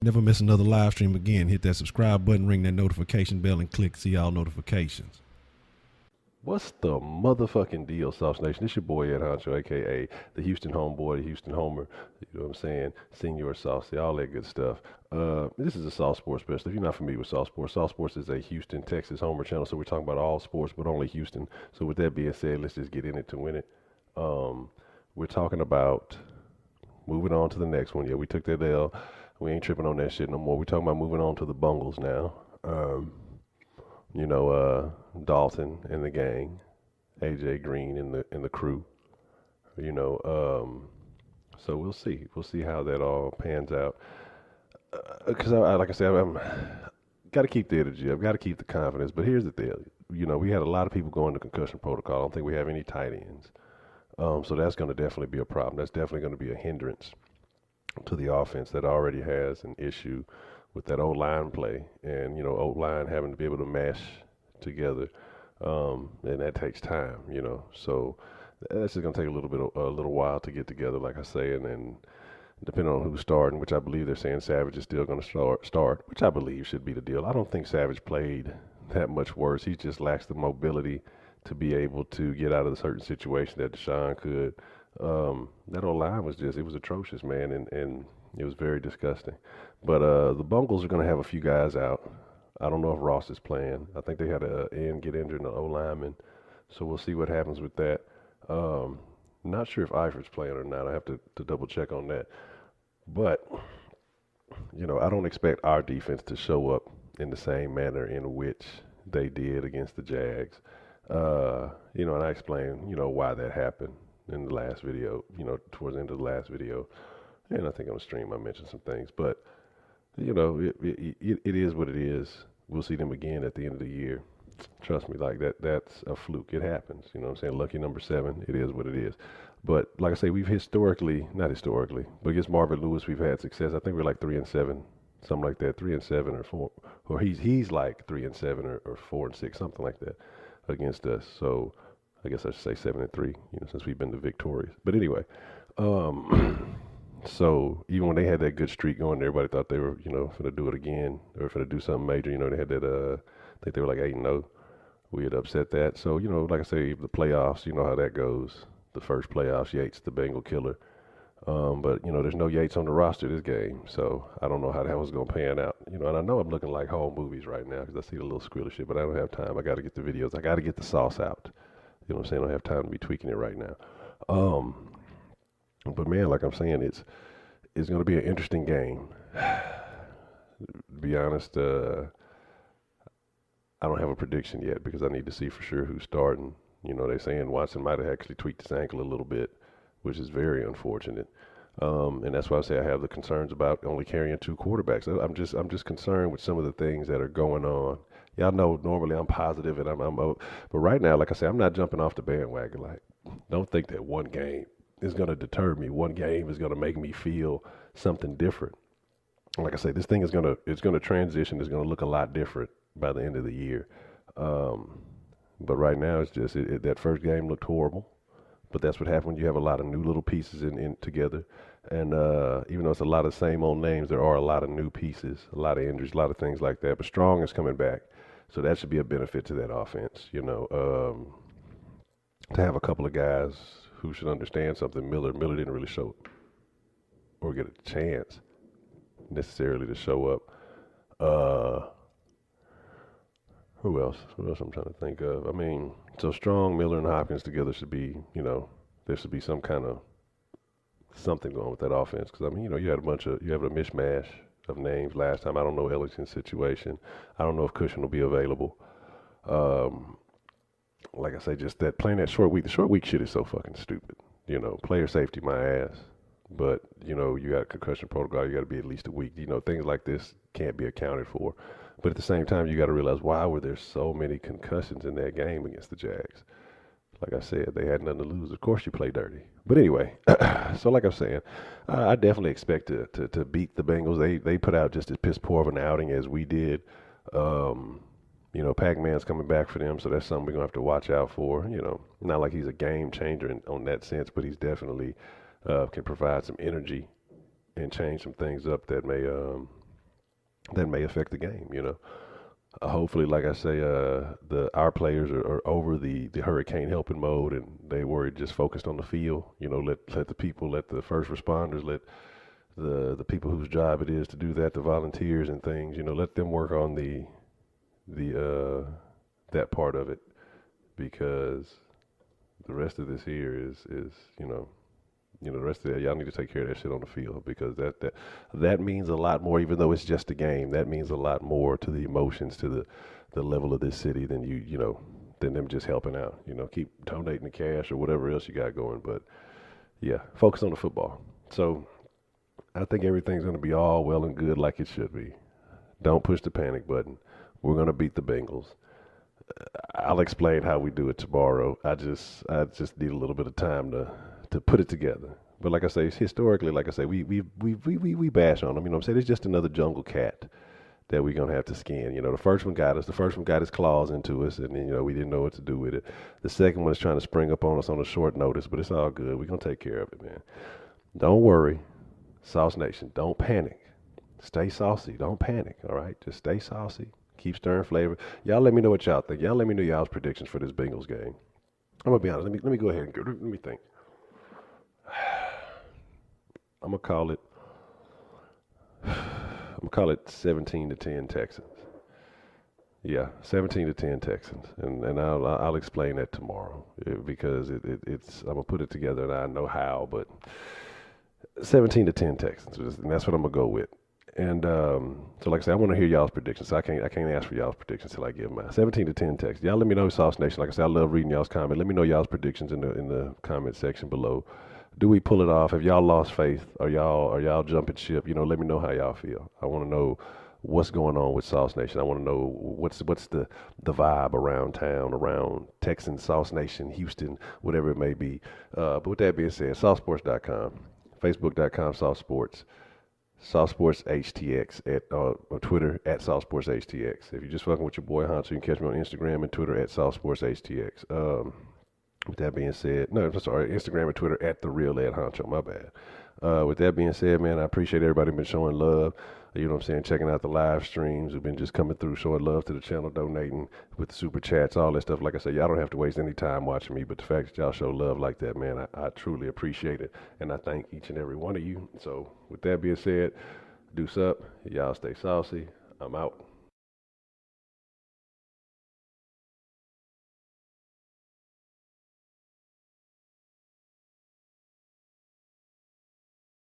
Never miss another live stream again. Hit that subscribe button, ring that notification bell, and click see all notifications. What's the motherfucking deal, Sauce Nation? It's your boy Ed Honcho, aka the Houston homeboy, the Houston homer. You know what I'm saying? Senior Saucy, all that good stuff. This is a Sauce Sports special. If you're not familiar with Sauce Sports is a Houston, Texas homer channel, so we're talking about all sports, but only Houston. So with that being said, let's just get in it to win it. We're talking about moving on to the next one. Yeah, we took that L. We ain't tripping on that shit no more. We're talking about moving on to the Bungles now. Dalton and the gang, AJ Green and the crew. You know, so we'll see. We'll see how that all pans out. Because like I said, I'm got to keep the energy. I've got to keep the confidence. But here's the deal. You know, we had a lot of people going to concussion protocol. I don't think we have any tight ends. So that's going to definitely be a problem. That's definitely going to be a hindrance to the offense that already has an issue with that old line play, and old line having to be able to mesh together, and that takes time, So that's just gonna take a little while to get together, like I say, and then depending on who's starting, which I believe they're saying Savage is still gonna start, which I believe should be the deal. I don't think Savage played that much worse. He just lacks the mobility to be able to get out of a certain situation that Deshaun could. That old line was it was atrocious, man, and it was very disgusting. But the Bungles are going to have a few guys out. I don't know if Ross is playing. I think they had a end get injured in the O-lineman, so we'll see what happens with that. Not sure if Eifert's playing or not. I have to double check on that. But I don't expect our defense to show up in the same manner in which they did against the Jags. And I explained, why that happened in the last video, towards the end of the last video. And I think on the stream I mentioned some things. But, it is what it is. We'll see them again at the end of the year. Trust me, like that's a fluke. It happens. You know what I'm saying? Lucky number 7. It is what it is. But like I say, we've not historically, but against Marvin Lewis, we've had success. I think we're like 3-7, something like that. 3-7 or 4, or he's like 3-7 or 4-6, something like that against us. So I guess I should say 7-3, since we've been the victorious. But anyway, so even when they had that good streak going, everybody thought they were, finna do it again or finna do something major. They had that, I think they were like 8-0. We had upset that. So, like I say, the playoffs, you know how that goes. The first playoffs, Yates, the Bengal killer. But, there's no Yates on the roster this game. So I don't know how that was going to pan out. And I know I'm looking like home movies right now because I see the little squirrel shit, but I don't have time. I got to get the videos. I got to get the sauce out. You know what I'm saying? I don't have time to be tweaking it right now. But man, like I'm saying, it's going to be an interesting game. To be honest, I don't have a prediction yet because I need to see for sure who's starting. They're saying Watson might have actually tweaked his ankle a little bit, which is very unfortunate. And that's why I say I have the concerns about only carrying 2 quarterbacks. I'm just concerned with some of the things that are going on. Y'all know normally I'm positive and but right now, like I say, I'm not jumping off the bandwagon. Like, don't think that one game is going to deter me. One game is going to make me feel something different. Like I say, this thing is it's going to transition. It's going to look a lot different by the end of the year. But right now, it's just that first game looked horrible. But that's what happens when you have a lot of new little pieces in together. And even though it's a lot of same old names, there are a lot of new pieces, a lot of injuries, a lot of things like that. But Strong is coming back, so that should be a benefit to that offense. To have a couple of guys who should understand something. Miller didn't really show or get a chance necessarily to show up. Who else? What else I'm trying to think of? I mean, so Strong, Miller, and Hopkins together should be, there should be some kind of something going with that offense. Because, I mean, you had a mishmash of names last time. I don't know Ellington's situation. I don't know if Cushion will be available. Like I say, just that playing that short week. The short week shit is so fucking stupid. Player safety, my ass. But, you got concussion protocol. You got to be at least a week. Things like this can't be accounted for. But at the same time, you got to realize why were there so many concussions in that game against the Jags? Like I said, they had nothing to lose. Of course, you play dirty. But anyway, so like I'm saying, I definitely expect to beat the Bengals. They put out just as piss poor of an outing as we did. Pac-Man's coming back for them, so that's something we're gonna have to watch out for. Not like he's a game changer on that sense, but he's definitely can provide some energy and change some things up that may that may affect the game. Hopefully, like I say, our players are over the hurricane helping mode, and they were just focused on the field. Let the people, let the first responders, let the people whose job it is to do that, the volunteers and things. Let them work on the that part of it, because the rest of this here is the rest of that, y'all need to take care of that shit on the field, because that means a lot more. Even though it's just a game, that means a lot more to the emotions, to the level of this city than than them just helping out. Keep donating the cash or whatever else you got going, but yeah, focus on the football. So I think everything's going to be all well and good like it should be. Don't push the panic button. We're going to beat the Bengals. I'll explain how we do it tomorrow. I just need a little bit of time to put it together. But like I say, historically, like I say, we bash on them. You know what I'm saying? It's just another jungle cat that we're gonna have to skin. The first one got us. The first one got his claws into us, and then we didn't know what to do with it. The second one is trying to spring up on us on a short notice, but it's all good. We're gonna take care of it, man. Don't worry, Sauce Nation. Don't panic. Stay saucy. Don't panic. All right, just stay saucy. Keep stirring flavor. Y'all let me know what y'all think. Y'all let me know y'all's predictions for this Bengals game. I'm gonna be honest. Let me go ahead and let me think. I'm gonna call it. I'm gonna call it 17-10 Texans. Yeah, 17-10 Texans, and I'll explain that tomorrow, because it's I'm gonna put it together and I know how, but 17-10 Texans, and that's what I'm gonna go with. And so, like I said, I want to hear y'all's predictions. So I can't ask for y'all's predictions till I give mine. 17-10 Texans. Y'all let me know, Sauce Nation. Like I said, I love reading y'all's comments. Let me know y'all's predictions in the comment section below. Do we pull it off? Have y'all lost faith? Are y'all jumping ship? Let me know how y'all feel. I want to know what's going on with Sauce Nation. I want to know what's the vibe around town, around Texans, Sauce Nation, Houston, whatever it may be. But with that being said, saucesports.com, facebook.com, Sauce Sports, Sauce Sports HTX on Twitter at Sauce Sports HTX. If you're just fucking with your boy Honcho, you can catch me on Instagram and Twitter at Sauce Sports HTX. With that being said, no, I'm sorry, Instagram and Twitter at the real Ed Honcho. My bad. With that being said, man, I appreciate everybody been showing love. You know what I'm saying? Checking out the live streams. We've been just coming through, showing love to the channel, donating with the super chats, all that stuff. Like I said, y'all don't have to waste any time watching me, but the fact that y'all show love like that, man, I truly appreciate it, and I thank each and every one of you. So with that being said, deuce up. Y'all stay saucy. I'm out.